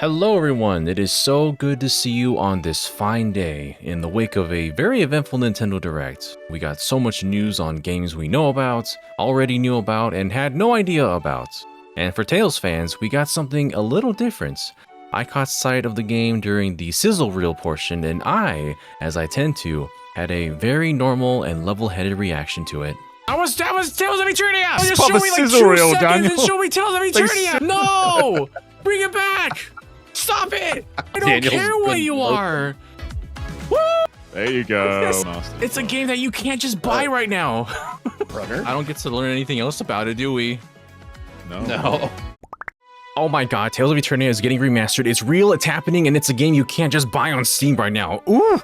Hello everyone, it is so good to see you on this fine day in the wake of a very eventful Nintendo Direct. We got so much news on games we know about, already knew about, and had no idea about. And for Tales fans, we got something a little different. I caught sight of the game during the sizzle reel portion, and I, as I tend to, had a very normal and level-headed reaction to it. That was Tales of Eternia! It's Just called show the me like sizzle 2 reel, seconds Daniel. and show me Tales of Eternia! No! Bring it back! Stop it! I don't Daniel's care what been you broken. are! Woo! There you go. It's a game that you can't just buy right now. Brother. I don't get to learn anything else about it, do we? No. Oh my god, Tales of Eternia is getting remastered. It's real, it's happening, and it's a game you can't just buy on Steam right now. Ooh!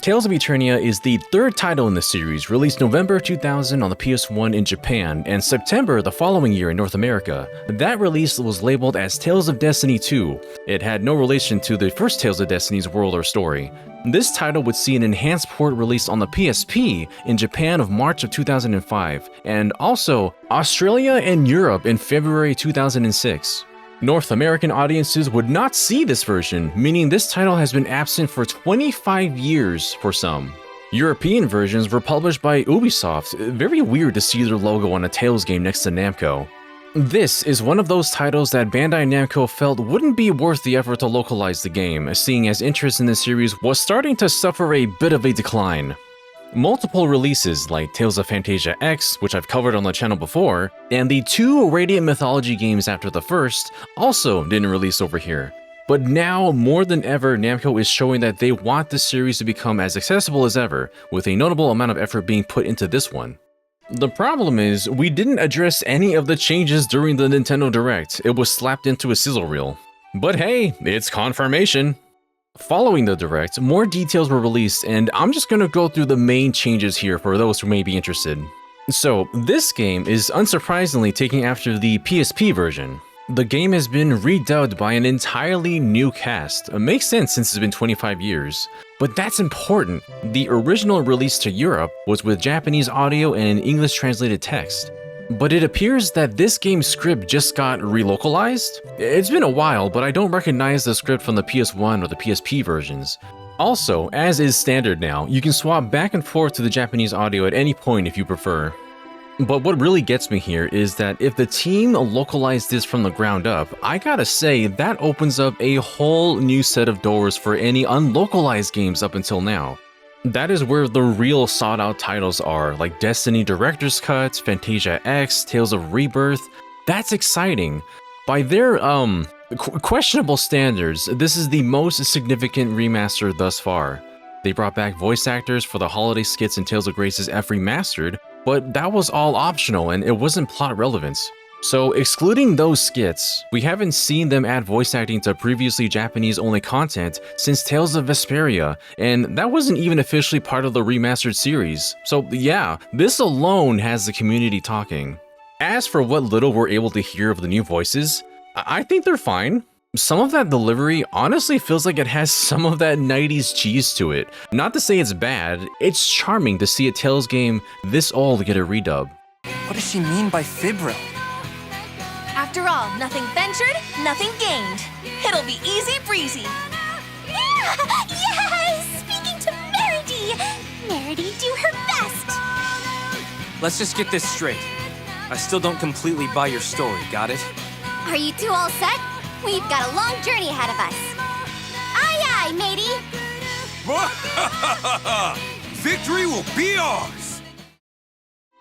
Tales of Eternia is the third title in the series, released November 2000 on the PS1 in Japan, and September the following year in North America. That release was labeled as Tales of Destiny 2. It had no relation to the first Tales of Destiny's world or story. This title would see an enhanced port released on the PSP in Japan of March of 2005, and also Australia and Europe in February 2006. North American audiences would not see this version, meaning this title has been absent for 25 years for some. European versions were published by Ubisoft. Very weird to see their logo on a Tales game next to Namco. This is one of those titles that Bandai Namco felt wouldn't be worth the effort to localize the game, seeing as interest in the series was starting to suffer a bit of a decline. Multiple releases like Tales of Fantasia X, which I've covered on the channel before, and the 2 Radiant Mythology games after the first also didn't release over here. But now, more than ever, Namco is showing that they want the series to become as accessible as ever, with a notable amount of effort being put into this one. The problem is, we didn't address any of the changes during the Nintendo Direct. It was slapped into a sizzle reel. But hey, it's confirmation. Following the Direct, more details were released, and I'm just gonna go through the main changes here for those who may be interested. So, this game is unsurprisingly taking after the PSP version. The game has been redubbed by an entirely new cast. It makes sense since it's been 25 years. But that's important. The original release to Europe was with Japanese audio and English translated text. But it appears that this game's script just got relocalized. It's been a while, but I don't recognize the script from the PS1 or the PSP versions. Also, as is standard now, you can swap back and forth to the Japanese audio at any point if you prefer. But what really gets me here is that if the team localized this from the ground up, I gotta say that opens up a whole new set of doors for any unlocalized games up until now. That is where the real sought-out titles are, like Destiny Director's Cut, Fantasia X, Tales of Rebirth. That's exciting. By their, questionable standards, this is the most significant remaster thus far. They brought back voice actors for the holiday skits in Tales of Grace's F Remastered, but that was all optional and it wasn't plot relevant. So, excluding those skits, we haven't seen them add voice acting to previously Japanese-only content since Tales of Vesperia, and that wasn't even officially part of the remastered series. So yeah, this alone has the community talking. As for what little we're able to hear of the new voices, I think they're fine. Some of that delivery honestly feels like it has some of that 90s cheese to it. Not to say it's bad, it's charming to see a Tales game this old get a redub. What does she mean by fibro? After all, nothing ventured, nothing gained. It'll be easy breezy. Yeah! Yes! Speaking to Meredy! Meredy, do her best! Let's just get this straight. I still don't completely buy your story, got it? Are you two all set? We've got a long journey ahead of us. Aye, aye, matey! Victory will be ours!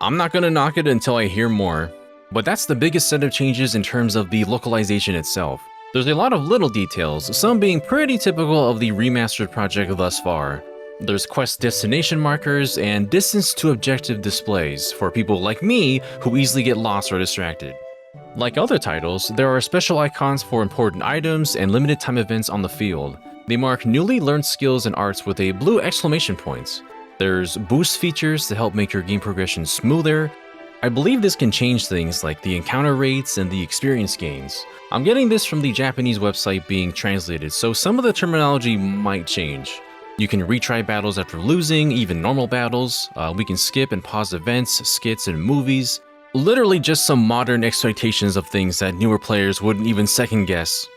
I'm not gonna knock it until I hear more. But that's the biggest set of changes in terms of the localization itself. There's a lot of little details, some being pretty typical of the remastered project thus far. There's quest destination markers and distance to objective displays for people like me who easily get lost or distracted. Like other titles, there are special icons for important items and limited time events on the field. They mark newly learned skills and arts with a blue exclamation point. There's boost features to help make your game progression smoother. I believe this can change things like the encounter rates and the experience gains. I'm getting this from the Japanese website being translated, so some of the terminology might change. You can retry battles after losing, even normal battles. We can skip and pause events, skits, and movies. Literally just some modern exploitations of things that newer players wouldn't even second guess.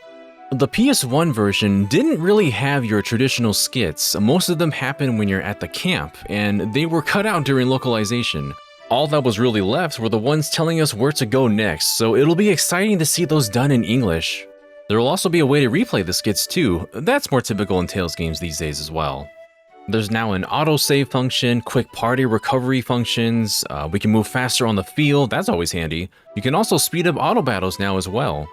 The PS1 version didn't really have your traditional skits. Most of them happen when you're at the camp, and they were cut out during localization. All that was really left were the ones telling us where to go next, so it'll be exciting to see those done in English. There will also be a way to replay the skits too. That's more typical in Tales games these days as well. There's now an autosave function, quick party recovery functions, we can move faster on the field, that's always handy. You can also speed up auto battles now as well.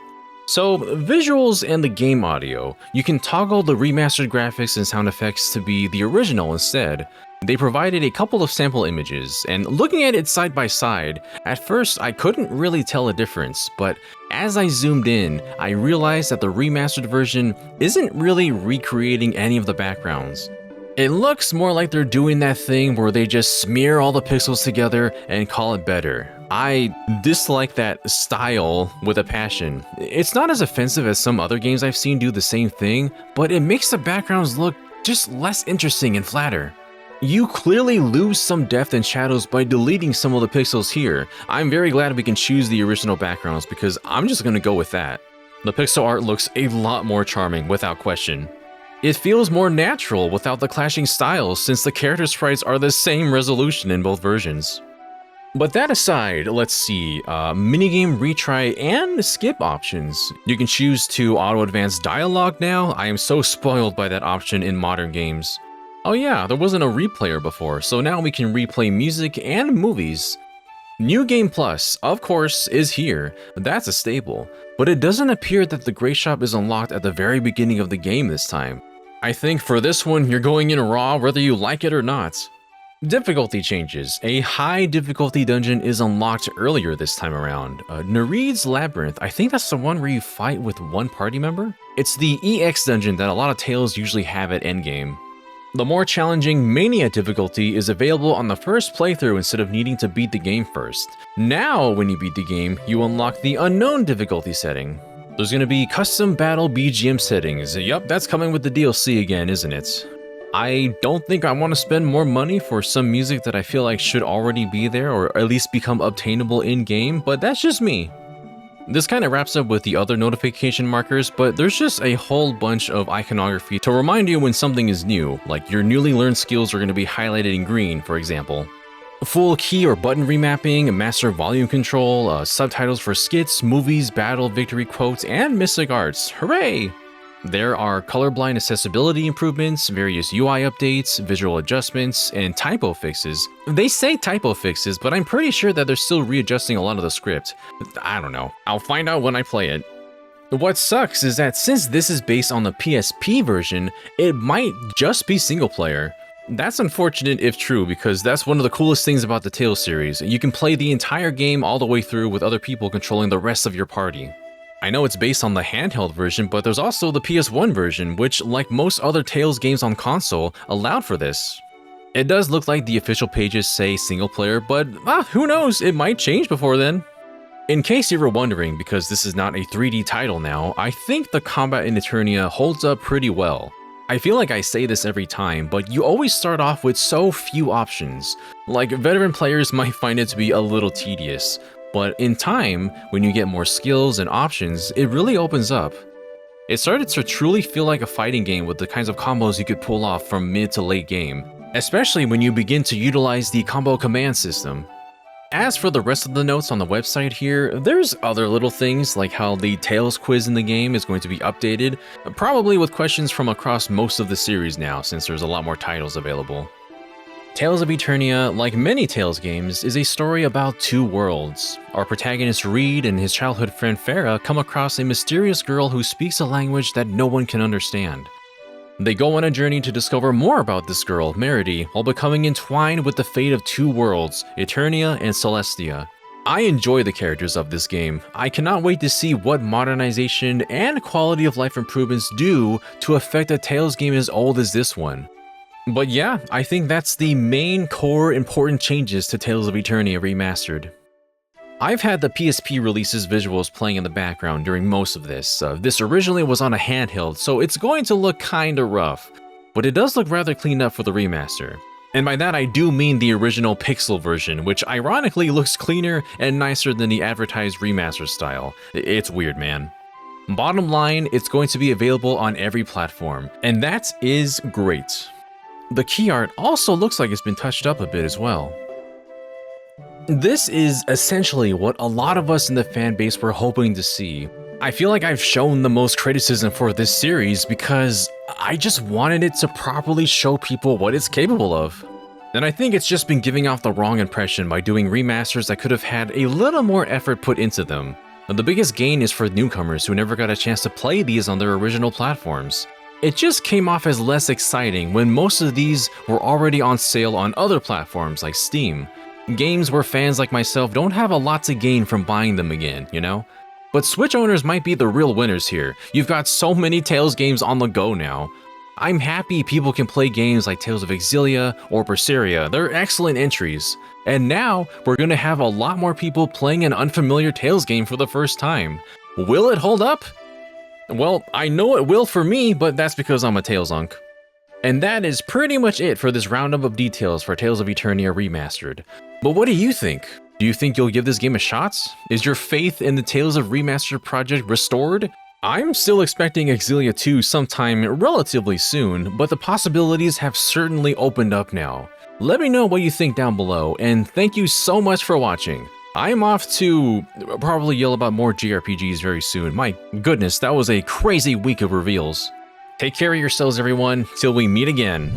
So, visuals and the game audio, you can toggle the remastered graphics and sound effects to be the original instead. They provided a couple of sample images, and looking at it side by side, at first I couldn't really tell a difference, but as I zoomed in, I realized that the remastered version isn't really recreating any of the backgrounds. It looks more like they're doing that thing where they just smear all the pixels together and call it better. I dislike that style with a passion. It's not as offensive as some other games I've seen do the same thing, but it makes the backgrounds look just less interesting and flatter. You clearly lose some depth and shadows by deleting some of the pixels here. I'm very glad we can choose the original backgrounds because I'm just gonna go with that. The pixel art looks a lot more charming without question. It feels more natural without the clashing styles since the character sprites are the same resolution in both versions. But that aside, let's see, minigame retry and skip options. You can choose to auto-advance dialogue now. I am so spoiled by that option in modern games. Oh yeah, there wasn't a replayer before, so now we can replay music and movies. New Game Plus, of course, is here. That's a staple. But it doesn't appear that the Great Shop is unlocked at the very beginning of the game this time. I think for this one, you're going in raw whether you like it or not. Difficulty changes. A high difficulty dungeon is unlocked earlier this time around. Nereid's Labyrinth, I think that's the one where you fight with one party member? It's the EX dungeon that a lot of Tales usually have at endgame. The more challenging Mania difficulty is available on the first playthrough instead of needing to beat the game first. Now, when you beat the game, you unlock the Unknown difficulty setting. There's gonna be custom battle BGM settings. Yup, that's coming with the DLC again, isn't it? I don't think I want to spend more money for some music that I feel like should already be there or at least become obtainable in-game, but that's just me. This kind of wraps up with the other notification markers, but there's just a whole bunch of iconography to remind you when something is new, like your newly learned skills are going to be highlighted in green, for example. Full key or button remapping, master volume control, subtitles for skits, movies, battle, victory quotes, and mystic arts. Hooray! There are colorblind accessibility improvements, various UI updates, visual adjustments, and typo fixes. They say typo fixes, but I'm pretty sure that they're still readjusting a lot of the script. I don't know. I'll find out when I play it. What sucks is that since this is based on the PSP version, it might just be single player. That's unfortunate if true, because that's one of the coolest things about the Tales series. You can play the entire game all the way through with other people controlling the rest of your party. I know it's based on the handheld version, but there's also the PS1 version, which, like most other Tales games on console, allowed for this. It does look like the official pages say single player, but who knows, it might change before then. In case you were wondering, because this is not a 3D title now, I think the combat in Eternia holds up pretty well. I feel like I say this every time, but you always start off with so few options. Like, veteran players might find it to be a little tedious. But in time, when you get more skills and options, it really opens up. It started to truly feel like a fighting game with the kinds of combos you could pull off from mid to late game, especially when you begin to utilize the combo command system. As for the rest of the notes on the website here, there's other little things like how the Tales quiz in the game is going to be updated, probably with questions from across most of the series now since there's a lot more titles available. Tales of Eternia, like many Tales games, is a story about two worlds. Our protagonist Reed and his childhood friend Farah come across a mysterious girl who speaks a language that no one can understand. They go on a journey to discover more about this girl, Meredy, while becoming entwined with the fate of two worlds, Eternia and Celestia. I enjoy the characters of this game. I cannot wait to see what modernization and quality of life improvements do to affect a Tales game as old as this one. But yeah, I think that's the main core important changes to Tales of Eternia Remastered. I've had the PSP release's visuals playing in the background during most of this. This originally was on a handheld, so it's going to look kinda rough, but it does look rather cleaned up for the remaster. And by that I do mean the original pixel version, which ironically looks cleaner and nicer than the advertised remaster style. It's weird, man. Bottom line, it's going to be available on every platform, and that is great. The key art also looks like it's been touched up a bit as well. This is essentially what a lot of us in the fan base were hoping to see. I feel like I've shown the most criticism for this series because I just wanted it to properly show people what it's capable of. And I think it's just been giving off the wrong impression by doing remasters that could have had a little more effort put into them. The biggest gain is for newcomers who never got a chance to play these on their original platforms. It just came off as less exciting when most of these were already on sale on other platforms like Steam. Games where fans like myself don't have a lot to gain from buying them again, you know? But Switch owners might be the real winners here. You've got so many Tales games on the go now. I'm happy people can play games like Tales of Exilia or Berseria. They're excellent entries. And now, we're gonna have a lot more people playing an unfamiliar Tales game for the first time. Will it hold up? Well, I know it will for me, but that's because I'm a Tales unk. And that is pretty much it for this roundup of details for Tales of Eternia Remastered. But what do you think? Do you think you'll give this game a shot? Is your faith in the Tales of Remastered project restored? I'm still expecting Exilia 2 sometime relatively soon, but the possibilities have certainly opened up now. Let me know what you think down below, and thank you so much for watching. I'm off to probably yell about more JRPGs very soon. My goodness, that was a crazy week of reveals. Take care of yourselves, everyone, till we meet again.